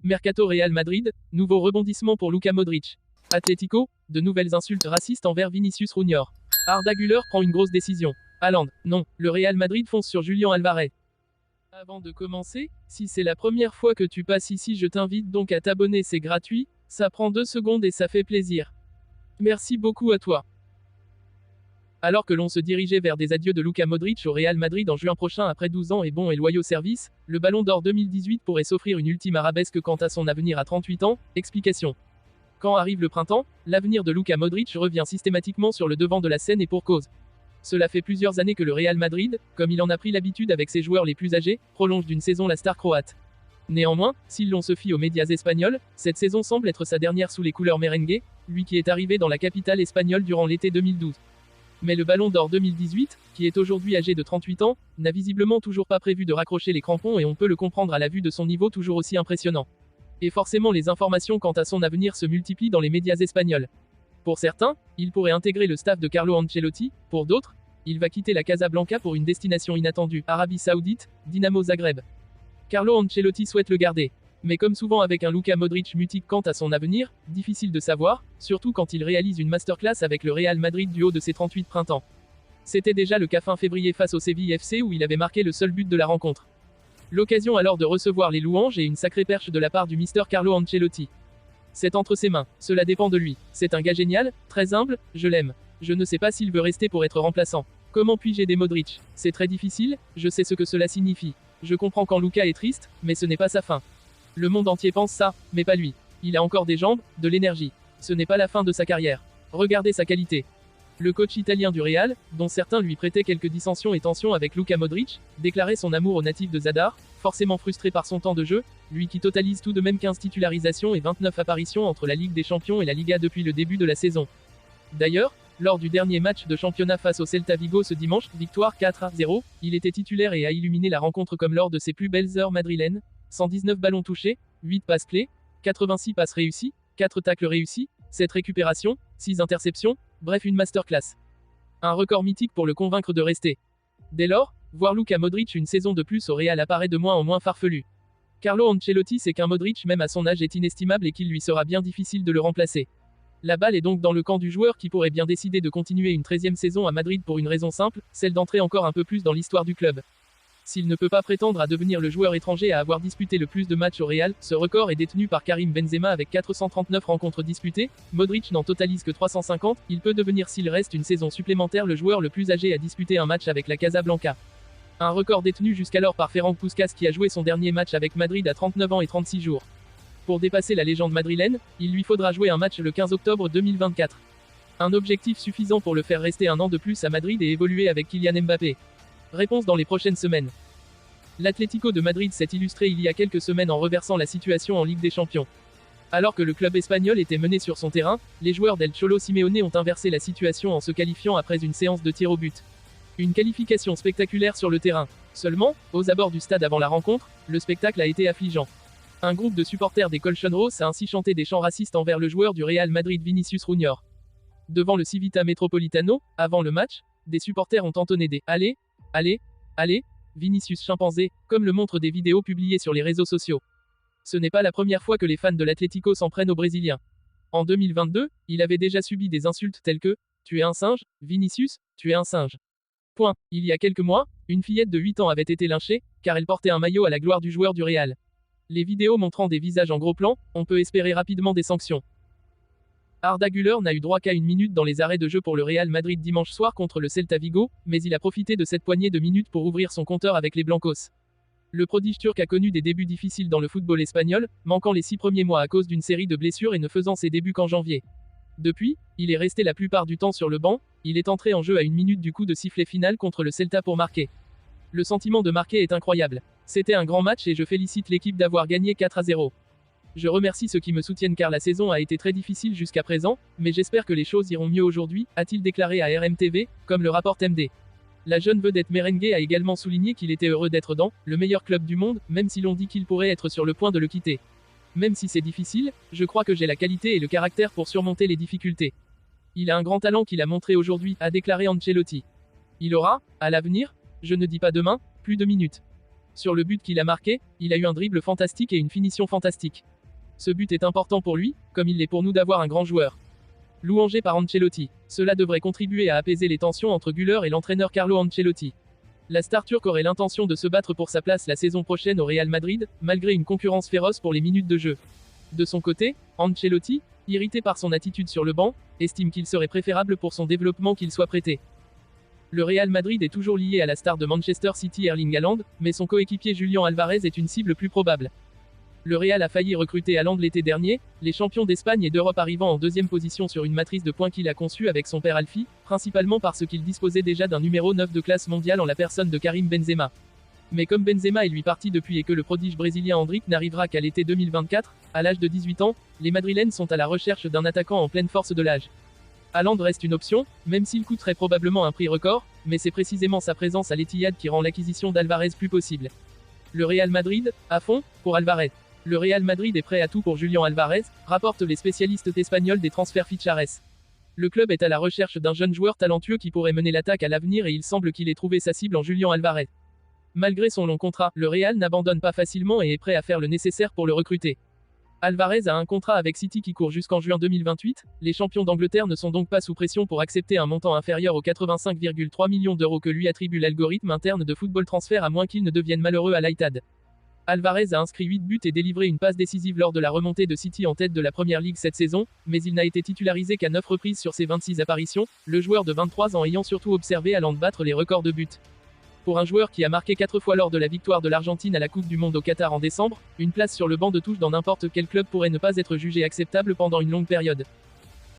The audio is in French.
Mercato Real Madrid, nouveau rebondissement pour Luka Modric. Atlético, de nouvelles insultes racistes envers Vinicius Junior. Arda Güler prend une grosse décision. Haaland, non, le Real Madrid fonce sur Julián Álvarez. Avant de commencer, si c'est la première fois que tu passes ici, je t'invite donc à t'abonner, c'est gratuit, ça prend 2 secondes et ça fait plaisir. Merci beaucoup à toi. Alors que l'on se dirigeait vers des adieux de Luka Modric au Real Madrid en juin prochain après 12 ans et bons et loyaux services, le Ballon d'Or 2018 pourrait s'offrir une ultime arabesque quant à son avenir à 38 ans. Explication. Quand arrive le printemps, l'avenir de Luka Modric revient systématiquement sur le devant de la scène et pour cause. Cela fait plusieurs années que le Real Madrid, comme il en a pris l'habitude avec ses joueurs les plus âgés, prolonge d'une saison la star croate. Néanmoins, si l'on se fie aux médias espagnols, cette saison semble être sa dernière sous les couleurs merengue, lui qui est arrivé dans la capitale espagnole durant l'été 2012. Mais le Ballon d'Or 2018, qui est aujourd'hui âgé de 38 ans, n'a visiblement toujours pas prévu de raccrocher les crampons et on peut le comprendre à la vue de son niveau toujours aussi impressionnant. Et forcément les informations quant à son avenir se multiplient dans les médias espagnols. Pour certains, il pourrait intégrer le staff de Carlo Ancelotti, pour d'autres, il va quitter la Casablanca pour une destination inattendue, Arabie Saoudite, Dinamo Zagreb. Carlo Ancelotti souhaite le garder. Mais comme souvent avec un Luka Modric mutique quant à son avenir, difficile de savoir, surtout quand il réalise une masterclass avec le Real Madrid du haut de ses 38 printemps. C'était déjà le cas fin février face au Séville FC où il avait marqué le seul but de la rencontre. L'occasion alors de recevoir les louanges et une sacrée perche de la part du Mister Carlo Ancelotti. C'est entre ses mains, cela dépend de lui. C'est un gars génial, très humble, je l'aime. Je ne sais pas s'il veut rester pour être remplaçant. Comment puis-je aider Modric? C'est très difficile, je sais ce que cela signifie. Je comprends quand Luka est triste, mais ce n'est pas sa fin. Le monde entier pense ça, mais pas lui. Il a encore des jambes, de l'énergie. Ce n'est pas la fin de sa carrière. Regardez sa qualité. Le coach italien du Real, dont certains lui prêtaient quelques dissensions et tensions avec Luka Modric, déclarait son amour au natif de Zadar, forcément frustré par son temps de jeu, lui qui totalise tout de même 15 titularisations et 29 apparitions entre la Ligue des Champions et la Liga depuis le début de la saison. D'ailleurs, lors du dernier match de championnat face au Celta Vigo ce dimanche, victoire 4-0, il était titulaire et a illuminé la rencontre comme lors de ses plus belles heures madrilènes. 119 ballons touchés, 8 passes clés, 86 passes réussies, 4 tacles réussis, 7 récupérations, 6 interceptions, bref une masterclass. Un record mythique pour le convaincre de rester. Dès lors, voir Luka Modric une saison de plus au Real apparaît de moins en moins farfelu. Carlo Ancelotti sait qu'un Modric même à son âge est inestimable et qu'il lui sera bien difficile de le remplacer. La balle est donc dans le camp du joueur qui pourrait bien décider de continuer une 13e saison à Madrid pour une raison simple, celle d'entrer encore un peu plus dans l'histoire du club. S'il ne peut pas prétendre à devenir le joueur étranger à avoir disputé le plus de matchs au Real, ce record est détenu par Karim Benzema avec 439 rencontres disputées, Modric n'en totalise que 350, il peut devenir s'il reste une saison supplémentaire le joueur le plus âgé à disputer un match avec la Casablanca. Un record détenu jusqu'alors par Ferenc Puskás qui a joué son dernier match avec Madrid à 39 ans et 36 jours. Pour dépasser la légende madrilène, il lui faudra jouer un match le 15 octobre 2024. Un objectif suffisant pour le faire rester un an de plus à Madrid et évoluer avec Kylian Mbappé. Réponse dans les prochaines semaines. L'Atlético de Madrid s'est illustré il y a quelques semaines en reversant la situation en Ligue des Champions. Alors que le club espagnol était mené sur son terrain, les joueurs d'El Cholo Simeone ont inversé la situation en se qualifiant après une séance de tir au but. Une qualification spectaculaire sur le terrain. Seulement, aux abords du stade avant la rencontre, le spectacle a été affligeant. Un groupe de supporters des Colchoneros a ainsi chanté des chants racistes envers le joueur du Real Madrid Vinicius Junior. Devant le Civita Metropolitano, avant le match, des supporters ont entonné des « Allez, allez, allez », Vinicius chimpanzé, comme le montrent des vidéos publiées sur les réseaux sociaux. Ce n'est pas la première fois que les fans de l'Atlético s'en prennent aux Brésiliens. En 2022, il avait déjà subi des insultes telles que « Tu es un singe, Vinicius, tu es un singe ». Point. Il y a quelques mois, une fillette de 8 ans avait été lynchée, car elle portait un maillot à la gloire du joueur du Real. Les vidéos montrant des visages en gros plan, on peut espérer rapidement des sanctions. Arda Güler n'a eu droit qu'à une minute dans les arrêts de jeu pour le Real Madrid dimanche soir contre le Celta Vigo, mais il a profité de cette poignée de minutes pour ouvrir son compteur avec les Blancos. Le prodige turc a connu des débuts difficiles dans le football espagnol, manquant les 6 premiers mois à cause d'une série de blessures et ne faisant ses débuts qu'en janvier. Depuis, il est resté la plupart du temps sur le banc, il est entré en jeu à une minute du coup de sifflet final contre le Celta pour marquer. Le sentiment de marquer est incroyable. C'était un grand match et je félicite l'équipe d'avoir gagné 4-0. Je remercie ceux qui me soutiennent car la saison a été très difficile jusqu'à présent, mais j'espère que les choses iront mieux aujourd'hui, a-t-il déclaré à RMTV, comme le rapporte MD. La jeune vedette merengue a également souligné qu'il était heureux d'être dans le meilleur club du monde, même si l'on dit qu'il pourrait être sur le point de le quitter. Même si c'est difficile, je crois que j'ai la qualité et le caractère pour surmonter les difficultés. Il a un grand talent qu'il a montré aujourd'hui, a déclaré Ancelotti. Il aura, à l'avenir, je ne dis pas demain, plus de minutes. Sur le but qu'il a marqué, il a eu un dribble fantastique et une finition fantastique. Ce but est important pour lui, comme il l'est pour nous d'avoir un grand joueur. Louangé par Ancelotti. Cela devrait contribuer à apaiser les tensions entre Güler et l'entraîneur Carlo Ancelotti. La star turque aurait l'intention de se battre pour sa place la saison prochaine au Real Madrid, malgré une concurrence féroce pour les minutes de jeu. De son côté, Ancelotti, irrité par son attitude sur le banc, estime qu'il serait préférable pour son développement qu'il soit prêté. Le Real Madrid est toujours lié à la star de Manchester City Erling Haaland, mais son coéquipier Julian Alvarez est une cible plus probable. Le Real a failli recruter Haaland l'été dernier, les champions d'Espagne et d'Europe arrivant en deuxième position sur une matrice de points qu'il a conçue avec son père Alfie, principalement parce qu'il disposait déjà d'un numéro 9 de classe mondiale en la personne de Karim Benzema. Mais comme Benzema est lui parti depuis et que le prodige brésilien Endrick n'arrivera qu'à l'été 2024, à l'âge de 18 ans, les Madrilènes sont à la recherche d'un attaquant en pleine force de l'âge. Haaland reste une option, même s'il coûterait probablement un prix record, mais c'est précisément sa présence à l'Etihad qui rend l'acquisition d'Alvarez plus possible. Le Real Madrid, à fond, pour Alvarez. Le Real Madrid est prêt à tout pour Julian Alvarez, rapportent les spécialistes espagnols des transferts Fichares. Le club est à la recherche d'un jeune joueur talentueux qui pourrait mener l'attaque à l'avenir et il semble qu'il ait trouvé sa cible en Julian Alvarez. Malgré son long contrat, le Real n'abandonne pas facilement et est prêt à faire le nécessaire pour le recruter. Alvarez a un contrat avec City qui court jusqu'en juin 2028, les champions d'Angleterre ne sont donc pas sous pression pour accepter un montant inférieur aux 85,3 millions d'euros que lui attribue l'algorithme interne de Football Transfer à moins qu'il ne devienne malheureux à l'Etihad. Alvarez a inscrit 8 buts et délivré une passe décisive lors de la remontée de City en tête de la Premier League cette saison, mais il n'a été titularisé qu'à 9 reprises sur ses 26 apparitions, le joueur de 23 ans ayant surtout observé Haaland battre les records de buts. Pour un joueur qui a marqué 4 fois lors de la victoire de l'Argentine à la Coupe du Monde au Qatar en décembre, une place sur le banc de touche dans n'importe quel club pourrait ne pas être jugée acceptable pendant une longue période.